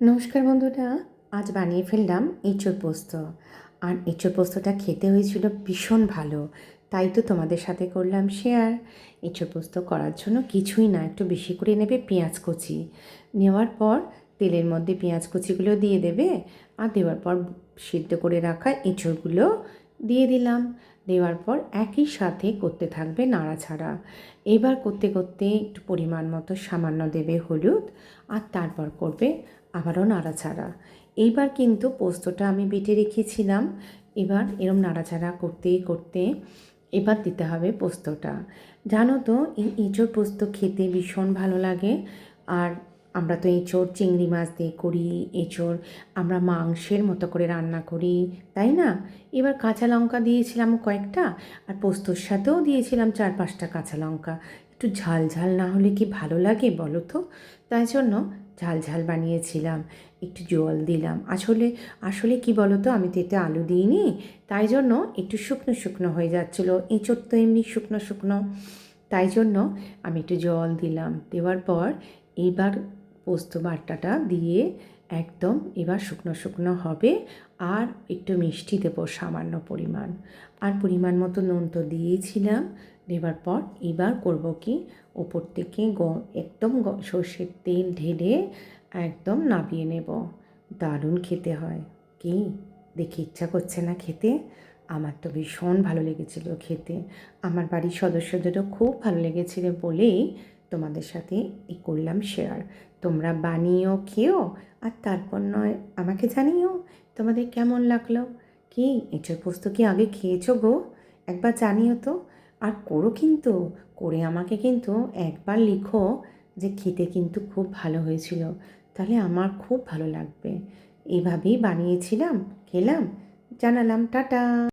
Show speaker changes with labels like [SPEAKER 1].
[SPEAKER 1] নমস্কার বন্ধুরা, আজ বানিয়ে ফেললাম এঁচোড় পোস্ত। আর এঁচোড় পোস্তটা খেতে হয়েছিল ভীষণ ভালো, তাই তো তোমাদের সাথে করলাম শেয়ার। এঁচোড় পোস্ত করার জন্য কিছুই না, একটু বেশি করে নেবে পেঁয়াজ কুচি। নেওয়ার পর তেলের মধ্যে পেঁয়াজ কুচিগুলো দিয়ে দেবে, আর দেওয়ার পর সিদ্ধ করে রাখা এঁচোড়গুলো দিয়ে দিলাম। দেওয়ার পর একই সাথে করতে থাকবে নাড়াচাড়া। এবার করতে করতে একটু পরিমাণ মতো সামান্য দেবে হলুদ, আর তারপর করবে আবারও নাড়াচাড়া। এইবার কিন্তু পোস্তটা আমি বেটে রেখেছিলাম। এবার এরম নাড়াচাড়া করতে করতে এবার দিতে হবে পোস্তটা। জানো তো এই এঁচোড় পোস্ত খেতে ভীষণ ভালো লাগে। আর আমরা তো এঁচোড় চিংড়ি মাছ দিয়ে করি, এঁচোড় আমরা মাংসের মতো করে রান্না করি, তাই না? এবার কাঁচা লঙ্কা দিয়েছিলাম কয়েকটা, আর পোস্তর সাথেও দিয়েছিলাম 4-5টা কাঁচা লঙ্কা। একটু ঝাল ঝাল না হলে কি ভালো লাগে বলো তো? তাই জন্য ঝাল ঝাল বানিয়েছিলাম। একটু জল দিলাম। আসলে আসলে কি বলো তো, আমি তো এতে আলু দিইনি, তাই জন্য একটু শুকনো শুকনো হয়ে যাচ্ছিলো। এঁচোড় তো এমনি শুকনো শুকনো, তাই জন্য আমি একটু জল দিলাম। দেওয়ার পর এইবার পোস্ত বাটাটা দিয়ে একদম এবার শুকনো শুকনো হবে। আর একটু মিষ্টি দেবো সামান্য পরিমাণ, আর পরিমাণ মতো নুন তো দিয়েছিলাম। দেওয়ার পর এবার করব কি, ওপর থেকে একদম সর্ষের তেল ঢেলে একদম নাবিয়ে নেব। দারুণ খেতে হয়। কি দেখে ইচ্ছা করছে না খেতে? আমার তো ভীষণ ভালো লেগেছিলো খেতে। আমার বাড়ির সদস্যদেরও খুব ভালো লেগেছিল বলেই তোমাদের সাথে এই করলাম শেয়ার। তোমরা বানিয়েও খেও, আর তারপর নয় আমাকে জানিও তোমাদের কেমন লাগলো। কি এঁচোড় পোস্ত কি আগে খেয়েছো গো? একবার জানিও তো। আর করো কিন্তু, করে আমাকে কিন্তু একবার লিখো যে খেতে কিন্তু খুব ভালো হয়েছিল, তাহলে আমার খুব ভালো লাগবে। এইভাবেই বানিয়েছিলাম, খেলাম, জানালাম। টাটা।